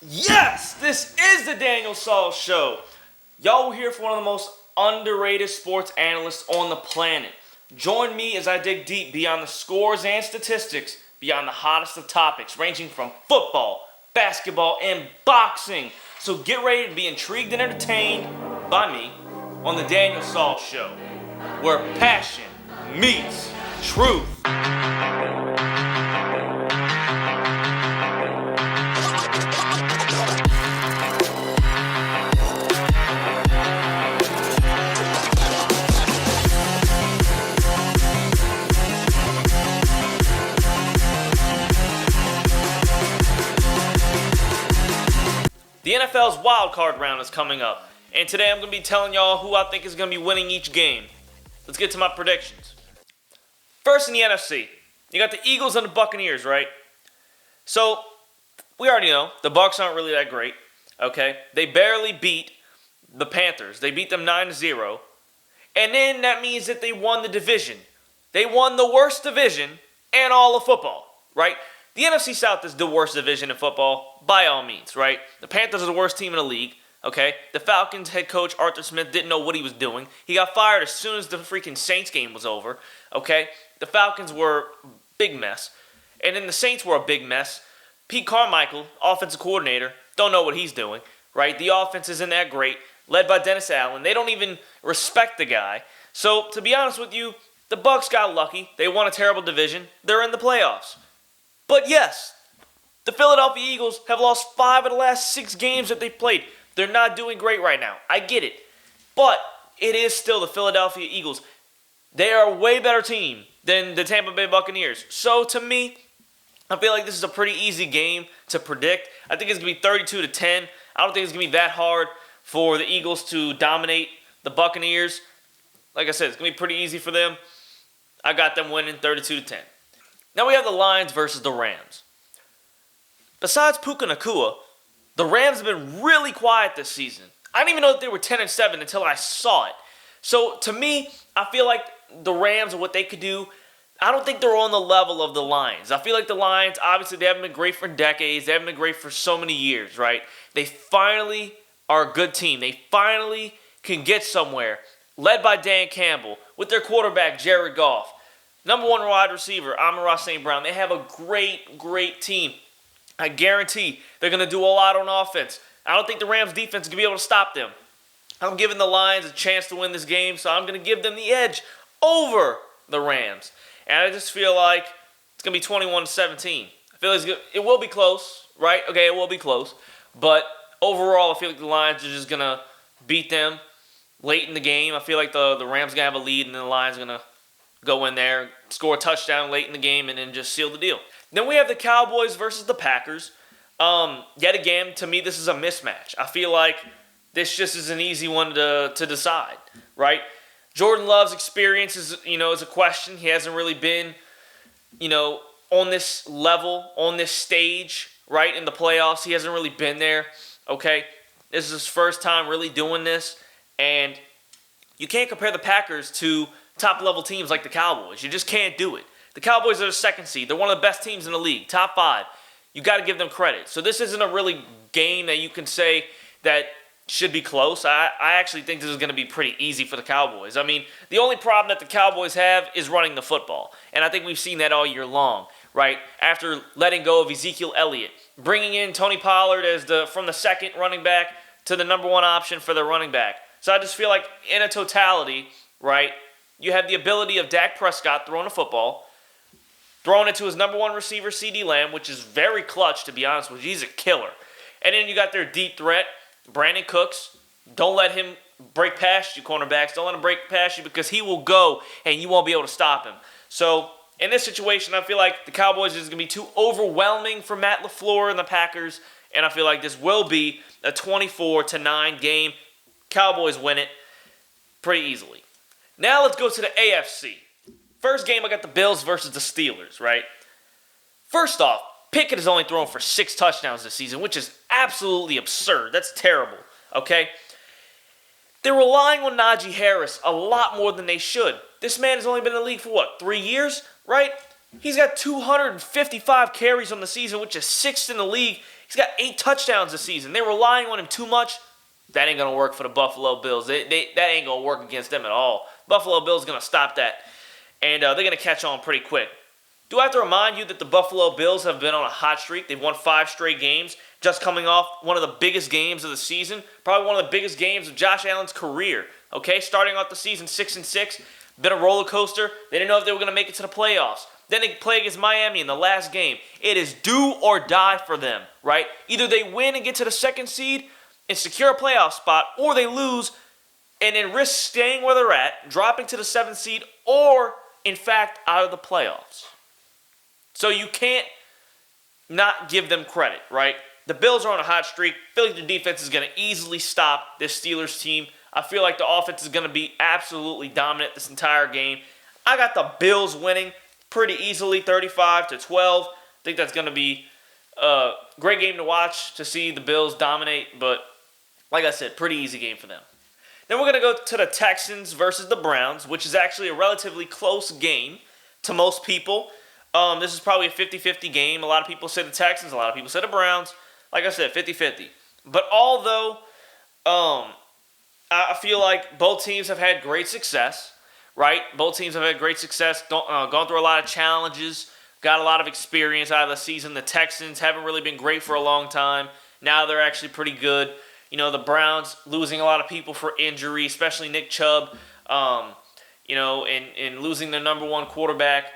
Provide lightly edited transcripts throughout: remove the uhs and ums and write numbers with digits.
Yes, this is the Daniel Saul Show. Y'all will hear from one of the most underrated sports analysts on the planet. Join me as I dig deep beyond the scores and statistics, beyond the hottest of topics, ranging from football, basketball, and boxing. So get ready to be intrigued and entertained by me on the Daniel Saul Show, where passion meets truth. The NFL's wild card round is coming up, and today I'm going to be telling y'all who I think is going to be winning each game. Let's get to my predictions. First in the NFC, you got the Eagles and the Buccaneers, right? So, we already know, the Bucs aren't really that great, okay? They barely beat the Panthers. They beat them 9-0, and then that means that they won the division. They won the worst division in all of football, right? The NFC South is the worst division in football, by all means, right? The Panthers are the worst team in the league, okay? The Falcons head coach, Arthur Smith, didn't know what he was doing. He got fired as soon as the freaking Saints game was over, okay? The Falcons were a big mess. And then the Saints were a big mess. Pete Carmichael, offensive coordinator, don't know what he's doing, right? The offense isn't that great, led by Dennis Allen. They don't even respect the guy. So, to be honest with you, the Bucs got lucky. They won a terrible division. They're in the playoffs. But yes, the Philadelphia Eagles have lost 5 of the last 6 games that they've played. They're not doing great right now. I get it. But it is still the Philadelphia Eagles. They are a way better team than the Tampa Bay Buccaneers. So to me, I feel like this is a pretty easy game to predict. I think it's going to be 32-10. I don't think it's going to be that hard for the Eagles to dominate the Buccaneers. Like I said, it's going to be pretty easy for them. I got them winning 32-10. Now we have the Lions versus the Rams. Besides Puka Nacua, the Rams have been really quiet this season. I didn't even know that they were 10-7 until I saw it. So to me, I feel like the Rams and what they could do, I don't think they're on the level of the Lions. I feel like the Lions, obviously they haven't been great for decades. They haven't been great for so many years, right? They finally are a good team. They finally can get somewhere, led by Dan Campbell, with their quarterback, Jared Goff. Number 1 wide receiver, Amon-Ra St. Brown. They have a great team. I guarantee they're going to do a lot on offense. I don't think the Rams defense is going to be able to stop them. I'm giving the Lions a chance to win this game, so I'm going to give them the edge over the Rams. And I just feel like it's going to be 21-17. I feel like it will be close, right? Okay, it will be close. But overall, I feel like the Lions are just going to beat them late in the game. I feel like the Rams are going to have a lead, and then the Lions are going to go in there, score a touchdown late in the game, and then just seal the deal. Then we have the Cowboys versus the Packers. Yet again, to me, this is a mismatch. I feel like this just is an easy one to decide, right? Jordan Love's experience is a question. He hasn't really been, on this level, on this stage, right, in the playoffs. He hasn't really been there, okay? This is his first time really doing this, and you can't compare the Packers to top-level teams like the Cowboys. You just can't do it. The Cowboys are the second seed. They're one of the best teams in the league, top 5. You got to give them credit. So this isn't a really game that you can say that should be close. I actually think this is going to be pretty easy for the Cowboys. I mean, the only problem that the Cowboys have is running the football. And I think we've seen that all year long, right? After letting go of Ezekiel Elliott, bringing in Tony Pollard as from the second running back to the number 1 option for the running back. So I just feel like in a totality, right, you have the ability of Dak Prescott throwing a football, throwing it to his number 1 receiver, CeeDee Lamb, which is very clutch, to be honest with you. He's a killer. And then you got their deep threat, Brandon Cooks. Don't let him break past you, cornerbacks. Don't let him break past you because he will go and you won't be able to stop him. So in this situation, I feel like the Cowboys is going to be too overwhelming for Matt LaFleur and the Packers. And I feel like this will be a 24-9 game. Cowboys win it pretty easily. Now let's go to the AFC. First game, I got the Bills versus the Steelers, right? First off, Pickett has only thrown for 6 touchdowns this season, which is absolutely absurd. That's terrible, okay? They're relying on Najee Harris a lot more than they should. This man has only been in the league for, 3 years, right? He's got 255 carries on the season, which is 6th in the league. He's got 8 touchdowns this season. They're relying on him too much. That ain't going to work for the Buffalo Bills. That ain't going to work against them at all. Buffalo Bills going to stop that. And they're going to catch on pretty quick. Do I have to remind you that the Buffalo Bills have been on a hot streak? They've won 5 straight games, just coming off one of the biggest games of the season, probably one of the biggest games of Josh Allen's career. Okay, starting off the season 6-6, been a roller coaster. They didn't know if they were going to make it to the playoffs. Then they play against Miami in the last game. It is do or die for them, right? Either they win and get to the 2nd seed and secure a playoff spot, or they lose and then risk staying where they're at, dropping to the 7th seed, or, in fact, out of the playoffs. So you can't not give them credit, right? The Bills are on a hot streak. I feel like the defense is going to easily stop this Steelers team. I feel like the offense is going to be absolutely dominant this entire game. I got the Bills winning pretty easily, 35-12. I think that's going to be a great game to watch, to see the Bills dominate. But like I said, pretty easy game for them. Then we're going to go to the Texans versus the Browns, which is actually a relatively close game to most people. This is probably a 50-50 game. A lot of people say the Texans, a lot of people say the Browns. Like I said, 50-50. But although I feel like both teams have had great success, right? Both teams have had great success, gone through a lot of challenges, got a lot of experience out of the season. The Texans haven't really been great for a long time. Now they're actually pretty good. You know, the Browns losing a lot of people for injury, especially Nick Chubb, and losing their number 1 quarterback,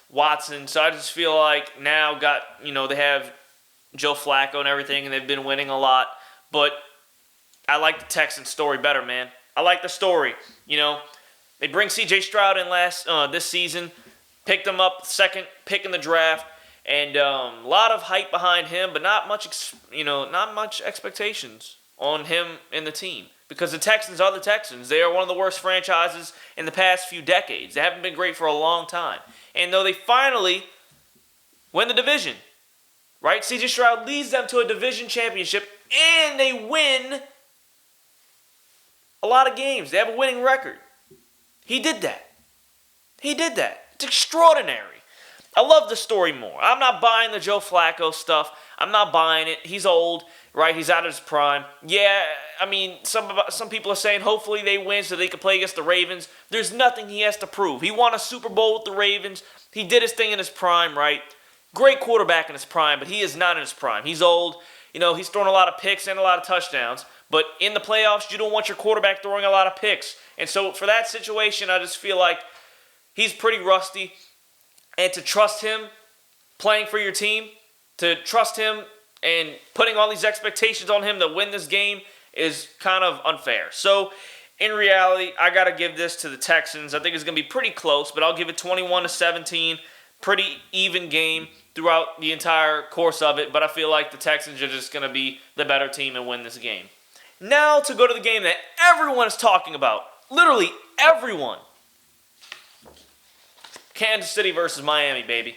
Watson. So I just feel like now they have Joe Flacco and everything, and they've been winning a lot. But I like the Texans story better, man. I like the story. You know, they bring C.J. Stroud in this season, picked him up 2nd pick in the draft, and a lot of hype behind him, but not much expectations on him and the team. Because the Texans are the Texans. They are one of the worst franchises in the past few decades. They haven't been great for a long time. And though they finally win the division, right? C.J. Stroud leads them to a division championship, and they win a lot of games. They have a winning record. He did that. It's extraordinary. I love the story more. I'm not buying the Joe Flacco stuff. I'm not buying it. He's old, right? He's out of his prime. Yeah, I mean, some people are saying hopefully they win so they can play against the Ravens. There's nothing he has to prove. He won a Super Bowl with the Ravens. He did his thing in his prime, right? Great quarterback in his prime, but he is not in his prime. He's old. You know, he's throwing a lot of picks and a lot of touchdowns. But in the playoffs, you don't want your quarterback throwing a lot of picks. And so for that situation, I just feel like he's pretty rusty. And to trust him playing for your team, to trust him and putting all these expectations on him to win this game is kind of unfair. So in reality, I got to give this to the Texans. I think it's going to be pretty close, but I'll give it 21-17. Pretty even game throughout the entire course of it, but I feel like the Texans are just going to be the better team and win this game. Now to go to the game that everyone is talking about. Literally everyone. Kansas City versus Miami, baby.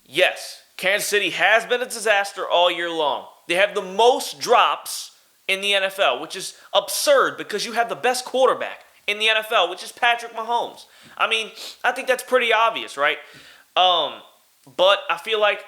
Yes, Kansas City has been a disaster all year long. They have the most drops in the NFL, which is absurd because you have the best quarterback in the NFL, which is Patrick Mahomes. I mean, I think that's pretty obvious, right? But I feel like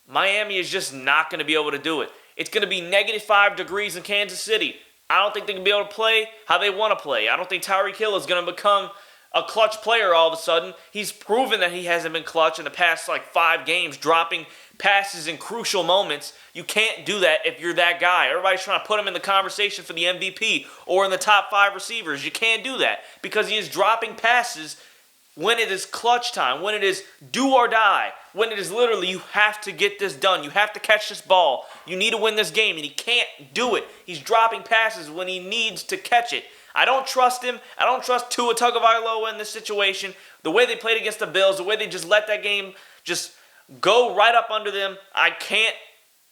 Miami is just not going to be able to do it. It's going to be -5 degrees in Kansas City. I don't think they can be able to play how they want to play. I don't think Tyreek Hill is going to become a clutch player all of a sudden. He's proven that he hasn't been clutch in the past 5 games, dropping passes in crucial moments. You can't do that if you're that guy. Everybody's trying to put him in the conversation for the MVP or in the top 5 receivers. You can't do that because he is dropping passes when it is clutch time, when it is do or die, when it is literally you have to get this done. You have to catch this ball. You need to win this game, and he can't do it. He's dropping passes when he needs to catch it. I don't trust him. I don't trust Tua Tagovailoa in this situation. The way they played against the Bills, the way they just let that game just go right up under them, I can't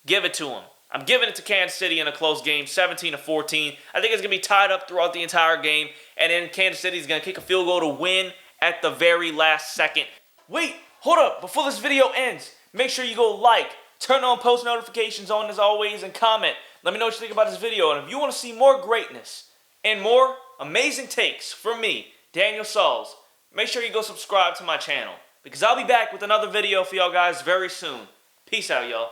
give it to him. I'm giving it to Kansas City in a close game, 17-14. I think it's going to be tied up throughout the entire game, and then Kansas City is going to kick a field goal to win at the very last second. Wait, hold up. Before this video ends, make sure you go like, turn on post notifications on as always, and comment. Let me know what you think about this video, and if you want to see more greatness and more amazing takes from me, Daniel Sauls, make sure you go subscribe to my channel because I'll be back with another video for y'all guys very soon. Peace out, y'all.